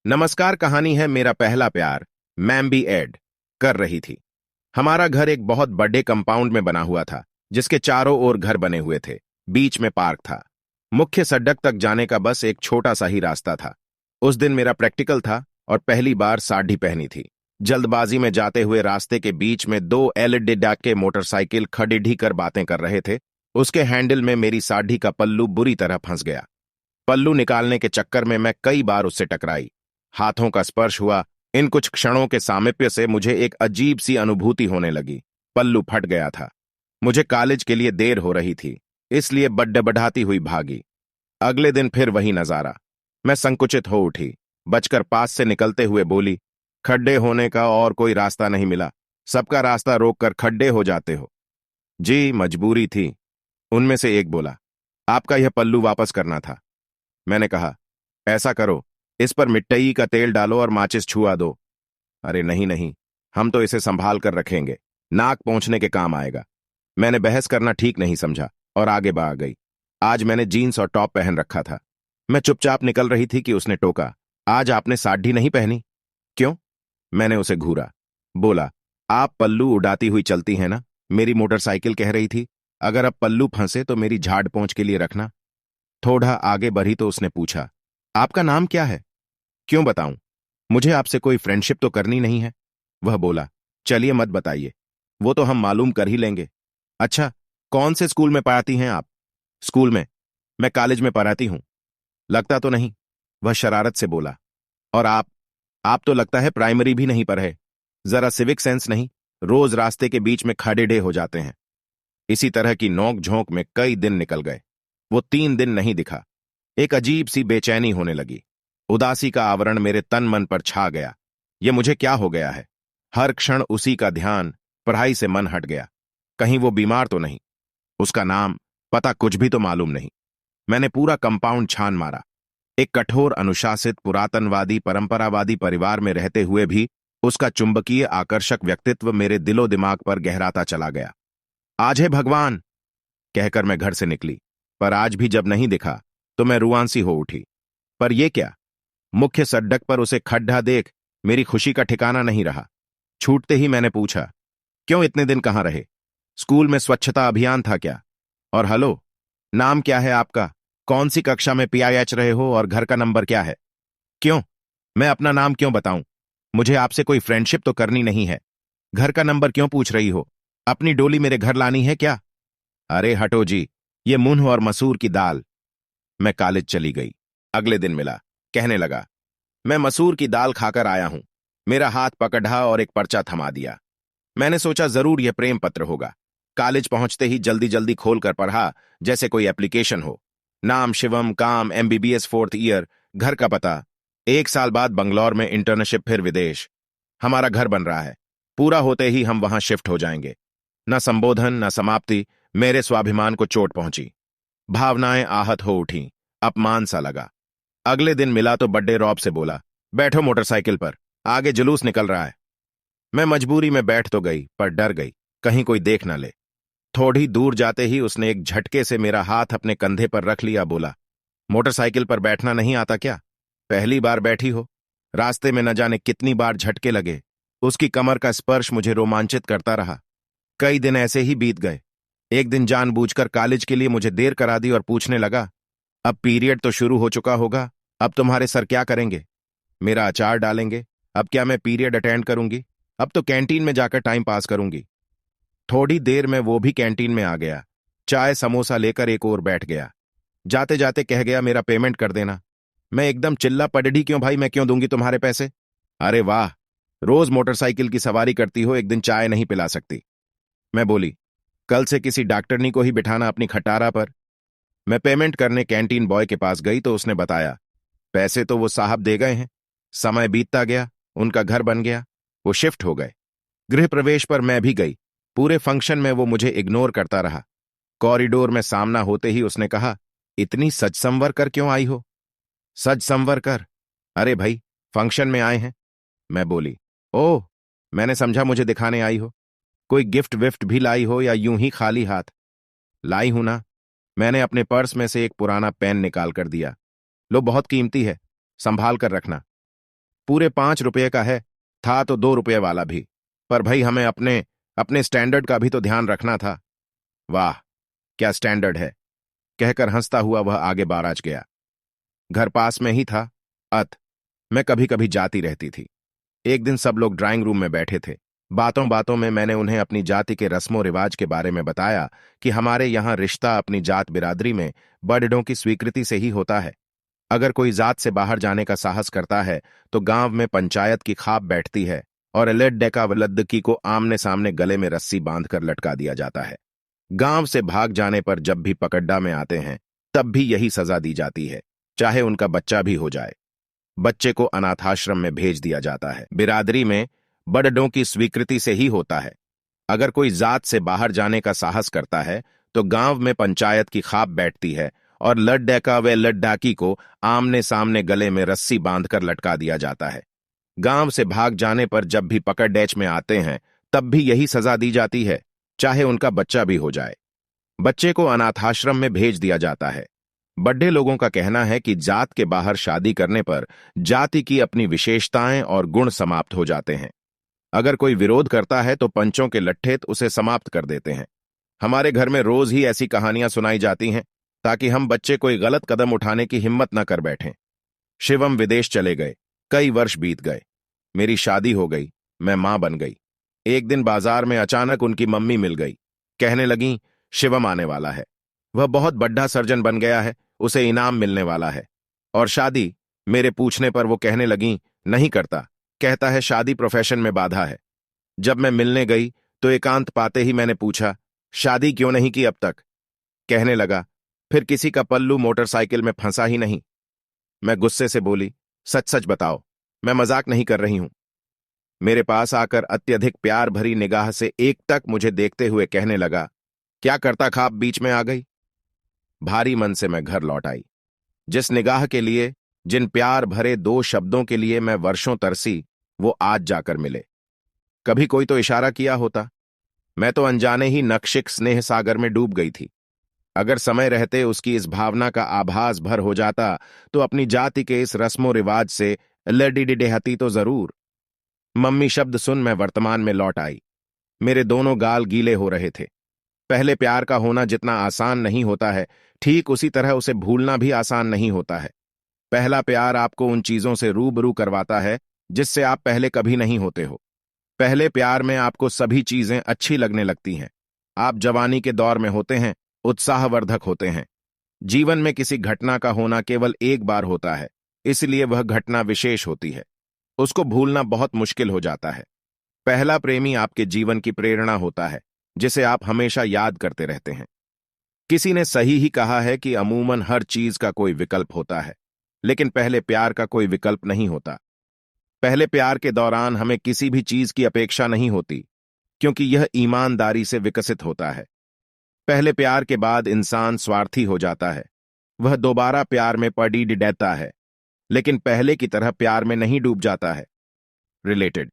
नमस्कार। कहानी है मेरा पहला प्यार। मैम भी ऐड कर रही थी। हमारा घर एक बहुत बड़े कंपाउंड में बना हुआ था, जिसके चारों ओर घर बने हुए थे। बीच में पार्क था। मुख्य सड़क तक जाने का बस एक छोटा सा ही रास्ता था। उस दिन मेरा प्रैक्टिकल था और पहली बार साड़ी पहनी थी। जल्दबाजी में जाते हुए रास्ते के बीच में दो एलईडी के मोटरसाइकिल खड़ीढ़ी कर बातें कर रहे थे। उसके हैंडल में मेरी साड़ी का पल्लू बुरी तरह फंस गया। पल्लू निकालने के चक्कर में मैं कई बार उससे टकराई। हाथों का स्पर्श हुआ। इन कुछ क्षणों के सामीप्य से मुझे एक अजीब सी अनुभूति होने लगी। पल्लू फट गया था। मुझे कॉलेज के लिए देर हो रही थी, इसलिए बड्डे हुई भागी। अगले दिन फिर वही नजारा। मैं संकुचित हो उठी। बचकर पास से निकलते हुए बोली, खड्डे होने का और कोई रास्ता नहीं मिला। सबका रास्ता रोककर खड्डे हो जाते हो। जी, मजबूरी थी। उनमें से एक बोला, आपका यह पल्लू वापस करना था। मैंने कहा, ऐसा करो, इस पर मिट्टी का तेल डालो और माचिस छुआ दो। अरे नहीं नहीं, हम तो इसे संभाल कर रखेंगे, नाक पहुंचने के काम आएगा। मैंने बहस करना ठीक नहीं समझा और आगे बढ़ गई। आज मैंने जीन्स और टॉप पहन रखा था। मैं चुपचाप निकल रही थी कि उसने टोका, आज आपने साड़ी नहीं पहनी? क्यों? मैंने उसे घूरा। बोला, आप पल्लू उड़ाती हुई चलती हैं ना? मेरी मोटरसाइकिल कह रही थी, अगर अब पल्लू फंसे तो मेरी झाड़ पोंछ के लिए रखना। थोड़ा आगे बढ़ी तो उसने पूछा, आपका नाम क्या है? क्यों बताऊं? मुझे आपसे कोई फ्रेंडशिप तो करनी नहीं है। वह बोला, चलिए मत बताइए, वो तो हम मालूम कर ही लेंगे। अच्छा, कौन से स्कूल में पढ़ाती हैं आप? स्कूल में? मैं कॉलेज में पढ़ाती हूं। लगता तो नहीं। वह शरारत से बोला। और आप तो लगता है प्राइमरी भी नहीं पढ़े। जरा सिविक सेंस नहीं, रोज रास्ते के बीच में खड़े हो जाते हैं। इसी तरह की नोक झोंक में कई दिन निकल गए। वो 3 दिन नहीं दिखा। एक अजीब सी बेचैनी होने लगी। उदासी का आवरण मेरे तन मन पर छा गया। ये मुझे क्या हो गया है? हर क्षण उसी का ध्यान, पढ़ाई से मन हट गया। कहीं वो बीमार तो नहीं? उसका नाम, पता कुछ भी तो मालूम नहीं। मैंने पूरा कंपाउंड छान मारा। एक कठोर, अनुशासित, पुरातनवादी, परंपरावादी परिवार में रहते हुए भी उसका चुंबकीय आकर्षक व्यक्तित्व मेरे दिलो दिमाग पर गहराता चला गया। आज है भगवान, कहकर मैं घर से निकली, पर आज भी जब नहीं दिखा तो मैं रुआंसी हो उठी। पर यह क्या? मुख्य सड़क पर उसे खड्डा देख मेरी खुशी का ठिकाना नहीं रहा। छूटते ही मैंने पूछा, क्यों इतने दिन कहां रहे? स्कूल में स्वच्छता अभियान था क्या? और हेलो, नाम क्या है आपका? कौन सी कक्षा में पीआईएच रहे हो और घर का नंबर क्या है? क्यों? मैं अपना नाम क्यों बताऊं? मुझे आपसे कोई फ्रेंडशिप तो करनी नहीं है। घर का नंबर क्यों पूछ रही हो? अपनी डोली मेरे घर लानी है क्या? अरे हटो जी, ये मुंह और मसूर की दाल। मैं कॉलेज चली गई। अगले दिन मिला। कहने लगा, मैं मसूर की दाल खाकर आया हूं। मेरा हाथ पकड़ा और एक पर्चा थमा दिया। मैंने सोचा जरूर यह प्रेम पत्र होगा। कॉलेज पहुंचते ही जल्दी जल्दी खोलकर पढ़ा, जैसे कोई एप्लीकेशन हो। नाम शिवम, काम एमबीबीएस 4th ईयर, घर का पता, 1 साल बाद बंगलौर में इंटर्नशिप, फिर विदेश। हमारा घर बन रहा है, पूरा होते ही हम वहां शिफ्ट हो जाएंगे। न संबोधन न समाप्ति, मेरे स्वाभिमान को चोट पहुंची। भावनाएं आहत हो उठीं। अपमान सा लगा। अगले दिन मिला तो बड्डे रॉब से बोला, बैठो मोटरसाइकिल पर, आगे जुलूस निकल रहा है। मैं मजबूरी में बैठ तो गई, पर डर गई, कहीं कोई देख ना ले। थोड़ी दूर जाते ही उसने एक झटके से मेरा हाथ अपने कंधे पर रख लिया। बोला, मोटरसाइकिल पर बैठना नहीं आता क्या? पहली बार बैठी हो? रास्ते में न जाने कितनी बार झटके लगे। उसकी कमर का स्पर्श मुझे रोमांचित करता रहा। कई दिन ऐसे ही बीत गए। एक दिन जानबूझकर कॉलेज के लिए मुझे देर करा दी और पूछने लगा, अब पीरियड तो शुरू हो चुका होगा, अब तुम्हारे सर क्या करेंगे? मेरा अचार डालेंगे? अब क्या मैं पीरियड अटेंड करूंगी? अब तो कैंटीन में जाकर टाइम पास करूंगी। थोड़ी देर में वो भी कैंटीन में आ गया। चाय समोसा लेकर एक और बैठ गया। जाते जाते कह गया, मेरा पेमेंट कर देना। मैं एकदम चिल्ला पड़ढ़ी, क्यों भाई, मैं क्यों दूंगी तुम्हारे पैसे? अरे वाह, रोज मोटरसाइकिल की सवारी करती हो, एक दिन चाय नहीं पिला सकती? मैं बोली, कल से किसी डॉक्टरनी को ही बिठाना अपनी खटारा पर। मैं पेमेंट करने कैंटीन बॉय के पास गई तो उसने बताया, पैसे तो वो साहब दे गए हैं। समय बीतता गया, उनका घर बन गया, वो शिफ्ट हो गए। गृह प्रवेश पर मैं भी गई। पूरे फंक्शन में वो मुझे इग्नोर करता रहा। कॉरिडोर में सामना होते ही उसने कहा, इतनी सज संवर कर क्यों आई हो? सज संवर कर? अरे भाई, फंक्शन में आए हैं। मैं बोली, ओह, मैंने समझा मुझे दिखाने आई हो। कोई गिफ्ट विफ्ट भी लाई हो या यूं ही खाली हाथ? लाई हूं ना। मैंने अपने पर्स में से एक पुराना पेन निकाल कर दिया। लो, बहुत कीमती है, संभाल कर रखना। पूरे 5 रुपये का है। था तो 2 रुपये वाला भी, पर भाई हमें अपने अपने स्टैंडर्ड का भी तो ध्यान रखना था। वाह, क्या स्टैंडर्ड है, कहकर हंसता हुआ वह आगे बाराज गया। घर पास में ही था। मैं कभी कभी जाती रहती थी। एक दिन सब लोग ड्राइंग रूम में बैठे थे। बातों बातों में मैंने उन्हें अपनी जाति के रस्मों रिवाज के बारे में बताया कि हमारे यहाँ रिश्ता अपनी जात बिरादरी में बड़ों की स्वीकृति से ही होता है। अगर कोई जात से बाहर जाने का साहस करता है तो गांव में पंचायत की खाप बैठती है और एलेड्डेका वलद्दकी को आमने सामने गले में रस्सी बांधकर लटका दिया जाता है। गांव से भाग जाने पर जब भी पकड्डा में आते हैं तब भी यही सजा दी जाती है, चाहे उनका बच्चा भी हो जाए। बच्चे को अनाथाश्रम में भेज दिया जाता है। बिरादरी में बड़ों की स्वीकृति से ही होता है। अगर कोई जात से बाहर जाने का साहस करता है तो गांव में पंचायत की खाप बैठती है और लड्डेका व लड्डाकी को आमने सामने गले में रस्सी बांधकर लटका दिया जाता है। गांव से भाग जाने पर जब भी पकड़ डैच में आते हैं तब भी यही सजा दी जाती है, चाहे उनका बच्चा भी हो जाए। बच्चे को अनाथाश्रम में भेज दिया जाता है। बड़े लोगों का कहना है कि जात के बाहर शादी करने पर जाति की अपनी विशेषताएं और गुण समाप्त हो जाते हैं। अगर कोई विरोध करता है तो पंचों के लट्ठेत उसे समाप्त कर देते हैं। हमारे घर में रोज ही ऐसी कहानियां सुनाई जाती हैं ताकि हम बच्चे कोई गलत कदम उठाने की हिम्मत न कर बैठें। शिवम विदेश चले गए। कई वर्ष बीत गए। मेरी शादी हो गई। मैं मां बन गई। एक दिन बाजार में अचानक उनकी मम्मी मिल गई। कहने लगी, शिवम आने वाला है। वह बहुत बड़ा सर्जन बन गया है, उसे इनाम मिलने वाला है। और शादी? मेरे पूछने पर वो कहने लगी, नहीं करता। कहता है शादी प्रोफेशन में बाधा है। जब मैं मिलने गई तो एकांत पाते ही मैंने पूछा, शादी क्यों नहीं की अब तक? कहने लगा, फिर किसी का पल्लू मोटरसाइकिल में फंसा ही नहीं। मैं गुस्से से बोली, सच सच बताओ, मैं मजाक नहीं कर रही हूं। मेरे पास आकर अत्यधिक प्यार भरी निगाह से एक तक मुझे देखते हुए कहने लगा, क्या करता खाप बीच में आ गई? भारी मन से मैं घर लौट आई। जिस निगाह के लिए, जिन प्यार भरे 2 शब्दों के लिए मैं वर्षों तरसी, वो आज जाकर मिले। कभी कोई तो इशारा किया होता। मैं तो अनजाने ही नक्शिक स्नेह सागर में डूब गई थी। अगर समय रहते उसकी इस भावना का आभास भर हो जाता तो अपनी जाति के इस रस्मों रिवाज से लड़ीडिडेहती तो जरूर। मम्मी शब्द सुन मैं वर्तमान में लौट आई। मेरे दोनों गाल गीले हो रहे थे। पहले प्यार का होना जितना आसान नहीं होता है, ठीक उसी तरह उसे भूलना भी आसान नहीं होता है। पहला प्यार आपको उन चीजों से रूबरू करवाता है जिससे आप पहले कभी नहीं होते हो। पहले प्यार में आपको सभी चीजें अच्छी लगने लगती हैं। आप जवानी के दौर में होते हैं, उत्साहवर्धक होते हैं। जीवन में किसी घटना का होना केवल एक बार होता है, इसलिए वह घटना विशेष होती है। उसको भूलना बहुत मुश्किल हो जाता है। पहला प्रेमी आपके जीवन की प्रेरणा होता है, जिसे आप हमेशा याद करते रहते हैं। किसी ने सही ही कहा है कि अमूमन हर चीज का कोई विकल्प होता है, लेकिन पहले प्यार का कोई विकल्प नहीं होता। पहले प्यार के दौरान हमें किसी भी चीज की अपेक्षा नहीं होती, क्योंकि यह ईमानदारी से विकसित होता है। पहले प्यार के बाद इंसान स्वार्थी हो जाता है। वह दोबारा प्यार में पड़ी डिडैता है, लेकिन पहले की तरह प्यार में नहीं डूब जाता है। रिलेटेड।